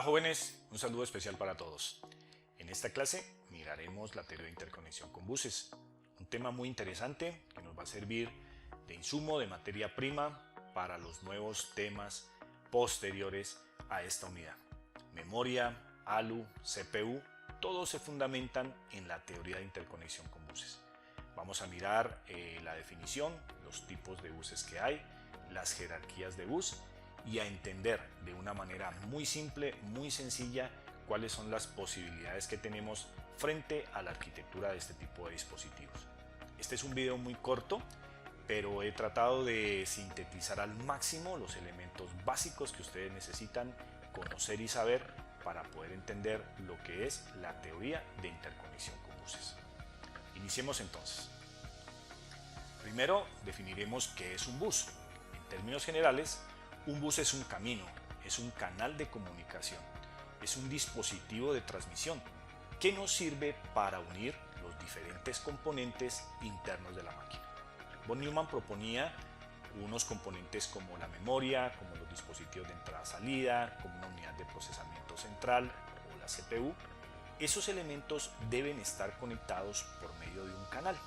Hola jóvenes, un saludo especial para todos. En esta clase miraremos la teoría de interconexión con buses, un tema muy interesante que nos va a servir de insumo de materia prima para los nuevos temas posteriores a esta unidad. Memoria, ALU, CPU, todos se fundamentan en la teoría de interconexión con buses. Vamos a mirar la definición, los tipos de buses que hay, las jerarquías de bus y a entender de una manera muy simple, muy sencilla, cuáles son las posibilidades que tenemos frente a la arquitectura de este tipo de dispositivos. Este es un video muy corto, pero he tratado de sintetizar al máximo los elementos básicos que ustedes necesitan conocer y saber para poder entender lo que es la teoría de interconexión con buses. Iniciemos entonces. Primero definiremos qué es un bus. En términos generales, un bus es un camino, es un canal de comunicación, es un dispositivo de transmisión que nos sirve para unir los diferentes componentes internos de la máquina. Von Neumann proponía unos componentes como la memoria, como los dispositivos de entrada-salida, como una unidad de procesamiento central o la CPU. Esos elementos deben estar conectados por medio de un canal.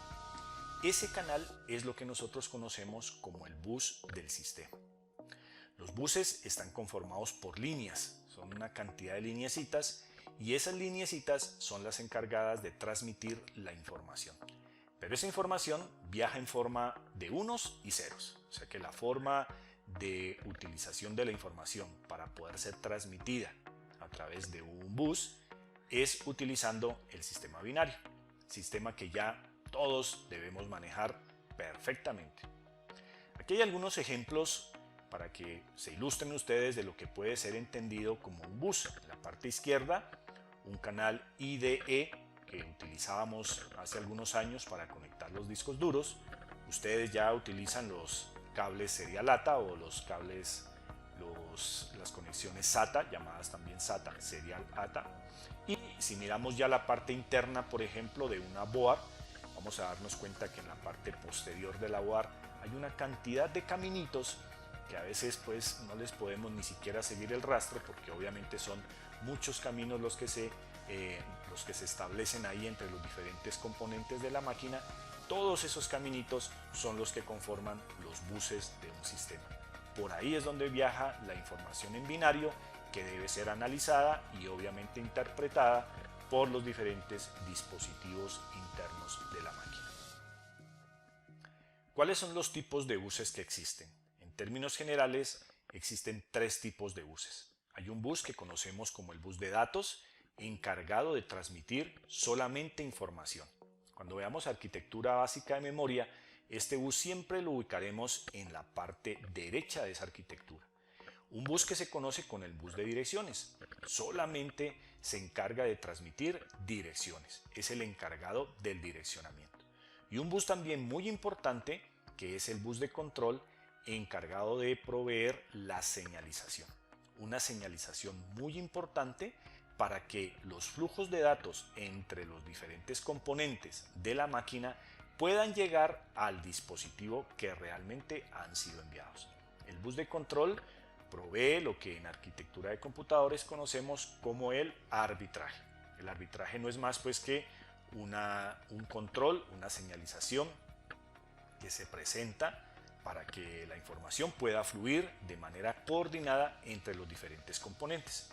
Ese canal es lo que nosotros conocemos como el bus del sistema. Los buses están conformados por líneas, son una cantidad de lineecitas y esas lineecitas son las encargadas de transmitir la información. Pero esa información viaja en forma de unos y ceros, o sea que la forma de utilización de la información para poder ser transmitida a través de un bus es utilizando el sistema binario, sistema que ya todos debemos manejar perfectamente. Aquí hay algunos ejemplos para que se ilustren ustedes de lo que puede ser entendido como un bus. En la parte izquierda, un canal IDE que utilizábamos hace algunos años para conectar los discos duros. Ustedes ya utilizan los cables serial ATA o los cables, las conexiones SATA, llamadas también SATA, serial ATA. Y si miramos ya la parte interna, por ejemplo, de una board, vamos a darnos cuenta que en la parte posterior de la board hay una cantidad de caminitos que a veces pues no les podemos ni siquiera seguir el rastro porque obviamente son muchos caminos los que se establecen ahí entre los diferentes componentes de la máquina. Todos esos caminitos son los que conforman los buses de un sistema. Por ahí es donde viaja la información en binario que debe ser analizada y obviamente interpretada por los diferentes dispositivos internos de la máquina. ¿Cuáles son los tipos de buses que existen? En términos generales, existen tres tipos de buses. Hay un bus que conocemos como el bus de datos, encargado de transmitir solamente información. Cuando veamos arquitectura básica de memoria, este bus siempre lo ubicaremos en la parte derecha de esa arquitectura. Un bus que se conoce con el bus de direcciones, solamente se encarga de transmitir direcciones, es el encargado del direccionamiento. Y un bus también muy importante, que es el bus de control, encargado de proveer la señalización. Una señalización muy importante para que los flujos de datos entre los diferentes componentes de la máquina puedan llegar al dispositivo que realmente han sido enviados. El bus de control provee lo que en arquitectura de computadores conocemos como el arbitraje. El arbitraje no es más pues que un control, una señalización que se presenta para que la información pueda fluir de manera coordinada entre los diferentes componentes.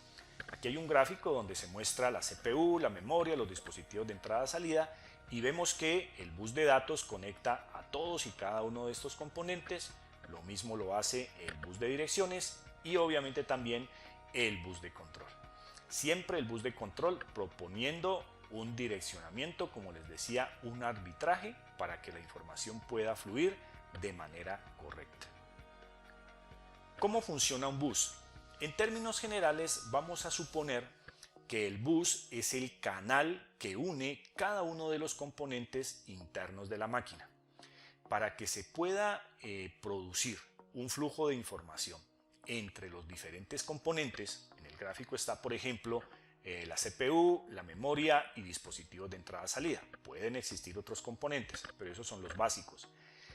Aquí hay un gráfico donde se muestra la CPU, la memoria, los dispositivos de entrada-salida y vemos que el bus de datos conecta a todos y cada uno de estos componentes. Lo mismo lo hace el bus de direcciones y obviamente también el bus de control. Siempre el bus de control proponiendo un direccionamiento, como les decía, un arbitraje para que la información pueda fluir de manera correcta. ¿Cómo funciona un bus? En términos generales vamos a suponer que el bus es el canal que une cada uno de los componentes internos de la máquina. Para que se pueda producir un flujo de información entre los diferentes componentes, en el gráfico está por ejemplo la CPU, la memoria y dispositivos de entrada-salida. Pueden existir otros componentes, pero esos son los básicos.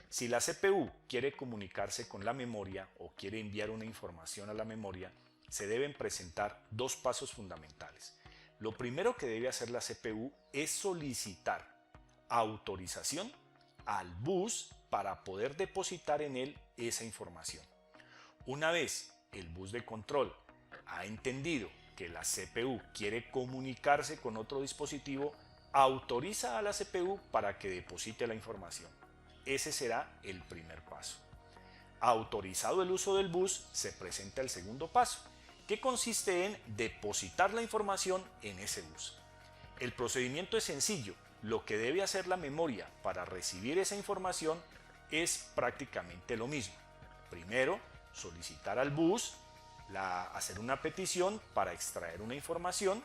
Si la CPU quiere comunicarse con la memoria o quiere enviar una información a la memoria, se deben presentar dos pasos fundamentales. Lo primero que debe hacer la CPU es solicitar autorización al bus para poder depositar en él esa información. Una vez el bus de control ha entendido que la CPU quiere comunicarse con otro dispositivo, autoriza a la CPU para que deposite la información. Ese será el primer paso. Autorizado el uso del bus, se presenta el segundo paso, que consiste en depositar la información en ese bus. El procedimiento es sencillo. Lo que debe hacer la memoria para recibir esa información es prácticamente lo mismo. Primero, solicitar al bus, hacer una petición para extraer una información.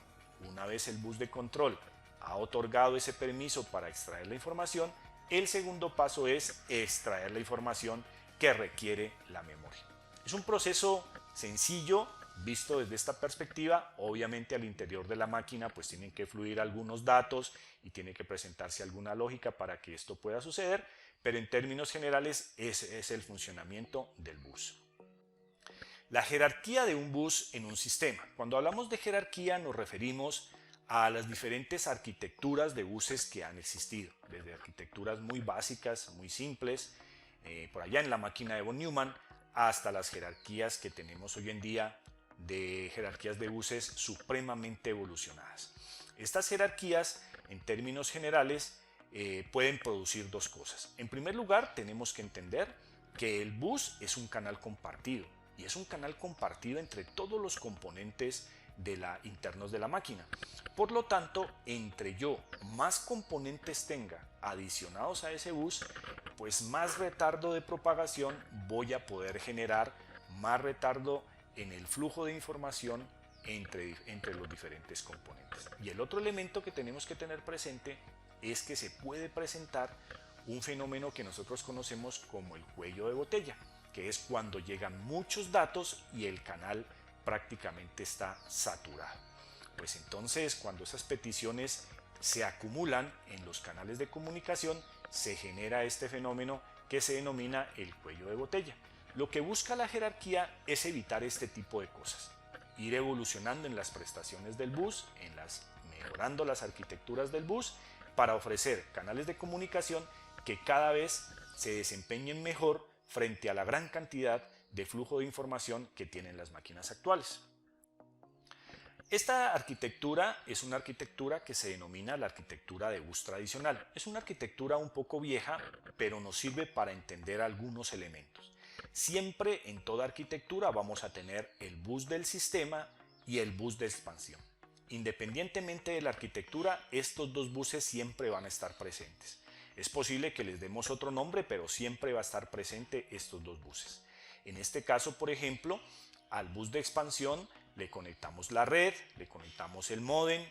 Una vez el bus de control ha otorgado ese permiso para extraer la información, el segundo paso es extraer la información que requiere la memoria. Es un proceso sencillo visto desde esta perspectiva. Obviamente al interior de la máquina pues tienen que fluir algunos datos y tiene que presentarse alguna lógica para que esto pueda suceder, pero en términos generales ese es el funcionamiento del bus. La jerarquía de un bus en un sistema. Cuando hablamos de jerarquía nos referimos a las diferentes arquitecturas de buses que han existido, desde arquitecturas muy básicas, muy simples, por allá en la máquina de von Neumann, hasta las jerarquías que tenemos hoy en día de jerarquías de buses supremamente evolucionadas. Estas jerarquías, en términos generales, pueden producir dos cosas. En primer lugar, tenemos que entender que el bus es un canal compartido, y es un canal compartido entre todos los componentes internos de la máquina. Por lo tanto, entre yo más componentes tenga adicionados a ese bus, pues más retardo de propagación voy a poder generar, más retardo en el flujo de información entre los diferentes componentes. Y el otro elemento que tenemos que tener presente es que se puede presentar un fenómeno que nosotros conocemos como el cuello de botella, que es cuando llegan muchos datos y el canal prácticamente está saturado. Pues entonces, cuando esas peticiones se acumulan en los canales de comunicación, se genera este fenómeno que se denomina el cuello de botella. Lo que busca la jerarquía es evitar este tipo de cosas, ir evolucionando en las prestaciones del bus, mejorando las arquitecturas del bus para ofrecer canales de comunicación que cada vez se desempeñen mejor frente a la gran cantidad de flujo de información que tienen las máquinas actuales. Esta arquitectura es una arquitectura que se denomina la arquitectura de bus tradicional. Es una arquitectura un poco vieja, pero nos sirve para entender algunos elementos. Siempre en toda arquitectura vamos a tener el bus del sistema y el bus de expansión. Independientemente de la arquitectura, estos dos buses siempre van a estar presentes. Es posible que les demos otro nombre, pero siempre va a estar presente estos dos buses. En este caso, por ejemplo, al bus de expansión le conectamos la red, le conectamos el módem,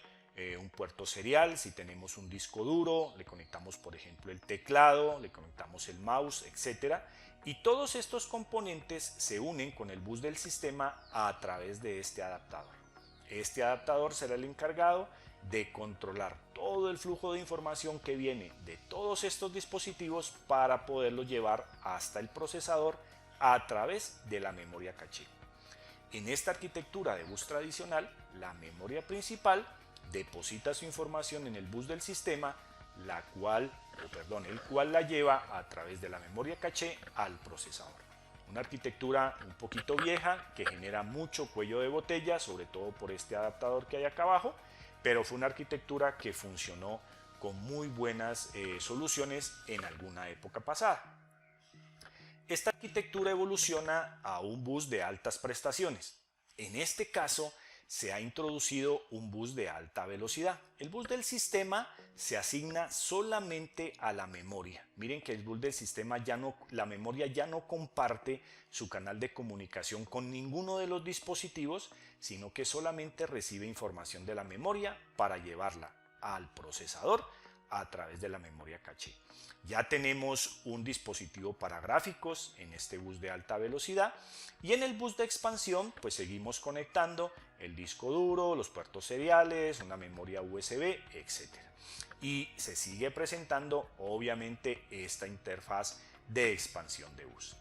un puerto serial, si tenemos un disco duro, le conectamos por ejemplo el teclado, le conectamos el mouse, etc. Y todos estos componentes se unen con el bus del sistema a través de este adaptador. Este adaptador será el encargado de controlar todo el flujo de información que viene de todos estos dispositivos para poderlo llevar hasta el procesador a través de la memoria caché. En esta arquitectura de bus tradicional, la memoria principal deposita su información en el bus del sistema, el cual la lleva a través de la memoria caché al procesador. Una arquitectura un poquito vieja que genera mucho cuello de botella, sobre todo por este adaptador que hay acá abajo, pero fue una arquitectura que funcionó con muy buenas soluciones en alguna época pasada. Esta arquitectura evoluciona a un bus de altas prestaciones. En este caso, se ha introducido un bus de alta velocidad. El bus del sistema se asigna solamente a la memoria. Miren que el bus del sistema la memoria ya no comparte su canal de comunicación con ninguno de los dispositivos, sino que solamente recibe información de la memoria para llevarla al procesador a través de la memoria caché. Ya tenemos un dispositivo para gráficos en este bus de alta velocidad, y en el bus de expansión pues seguimos conectando el disco duro, los puertos seriales, una memoria USB, etc. Y se sigue presentando obviamente esta interfaz de expansión de bus.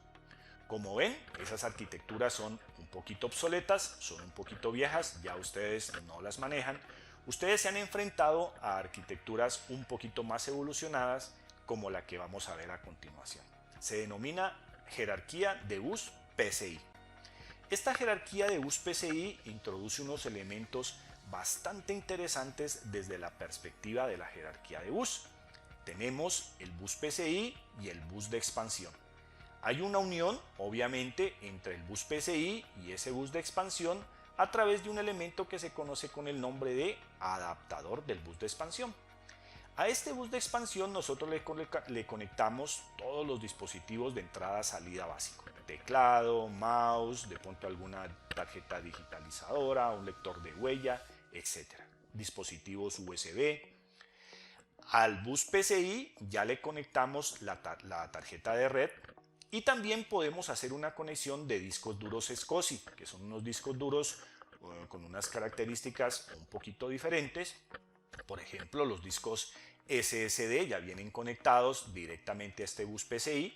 Como ven, esas arquitecturas son un poquito obsoletas, son un poquito viejas, ya ustedes no las manejan. Ustedes se han enfrentado a arquitecturas un poquito más evolucionadas como la que vamos a ver a continuación. Se denomina jerarquía de bus PCI. Esta jerarquía de bus PCI introduce unos elementos bastante interesantes desde la perspectiva de la jerarquía de bus. Tenemos el bus PCI y el bus de expansión. Hay una unión, obviamente, entre el bus PCI y ese bus de expansión a través de un elemento que se conoce con el nombre de adaptador del bus de expansión. A este bus de expansión nosotros le conectamos todos los dispositivos de entrada-salida básico. Teclado, mouse, de pronto alguna tarjeta digitalizadora, un lector de huella, etc. Dispositivos USB. Al bus PCI ya le conectamos la tarjeta de red y también podemos hacer una conexión de discos duros SCSI, que son unos discos duros con unas características un poquito diferentes. Por ejemplo, los discos SSD ya vienen conectados directamente a este bus PCI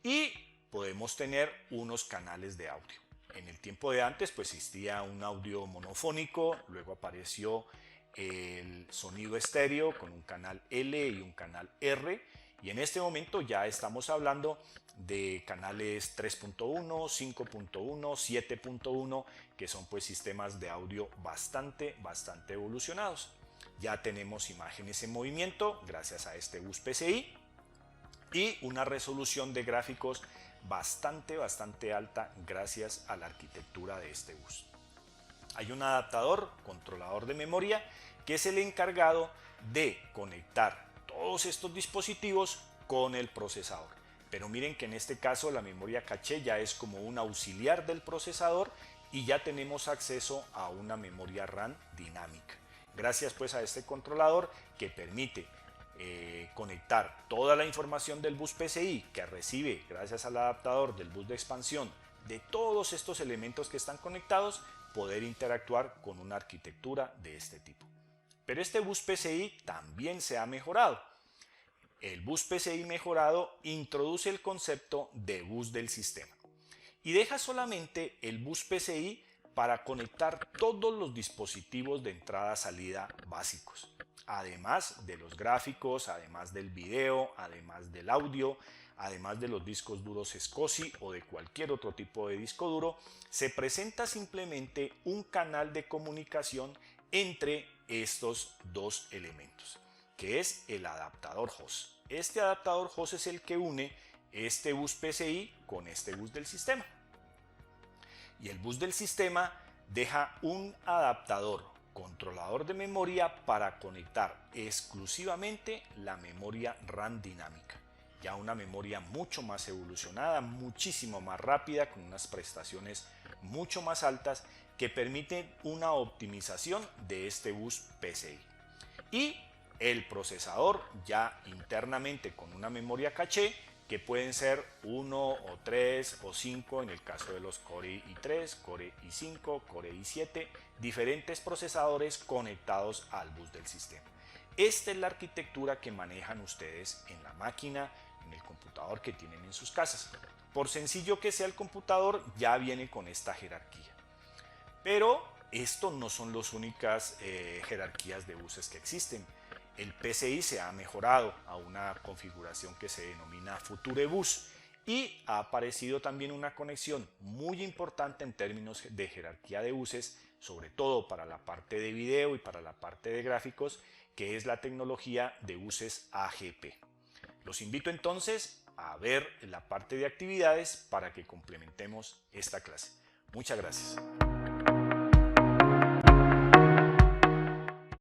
y podemos tener unos canales de audio. En el tiempo de antes pues existía un audio monofónico, luego apareció el sonido estéreo con un canal L y un canal R, y en este momento ya estamos hablando de canales 3.1, 5.1, 7.1, que son pues sistemas de audio bastante evolucionados. Ya tenemos imágenes en movimiento gracias a este bus PCI y una resolución de gráficos bastante alta gracias a la arquitectura de este bus. Hay un adaptador, controlador de memoria, que es el encargado de conectar todos estos dispositivos con el procesador. Pero miren que en este caso la memoria caché ya es como un auxiliar del procesador y ya tenemos acceso a una memoria RAM dinámica. Gracias pues a este controlador que permite conectar toda la información del bus PCI que recibe gracias al adaptador del bus de expansión de todos estos elementos que están conectados, poder interactuar con una arquitectura de este tipo. Pero este bus PCI también se ha mejorado. El bus PCI mejorado introduce el concepto de bus del sistema y deja solamente el bus PCI para conectar todos los dispositivos de entrada-salida básicos, además de los gráficos, además del video, además del audio, además de los discos duros SCSI o de cualquier otro tipo de disco duro. Se presenta simplemente un canal de comunicación entre estos dos elementos, que es el adaptador host. Este adaptador host es el que une este bus PCI con este bus del sistema. Y el bus del sistema deja un adaptador controlador de memoria para conectar exclusivamente la memoria RAM dinámica. Ya una memoria mucho más evolucionada, muchísimo más rápida, con unas prestaciones mucho más altas que permiten una optimización de este bus PCI. Y el procesador ya internamente con una memoria caché, que pueden ser 1 o 3 o 5 en el caso de los Core i3, Core i5, Core i7, diferentes procesadores conectados al bus del sistema. Esta es la arquitectura que manejan ustedes en la máquina, en el computador que tienen en sus casas. Por sencillo que sea el computador, ya viene con esta jerarquía. Pero esto no son las únicas jerarquías de buses que existen. El PCI se ha mejorado a una configuración que se denomina FutureBus y ha aparecido también una conexión muy importante en términos de jerarquía de buses, sobre todo para la parte de video y para la parte de gráficos, que es la tecnología de buses AGP. Los invito entonces a ver la parte de actividades para que complementemos esta clase. Muchas gracias.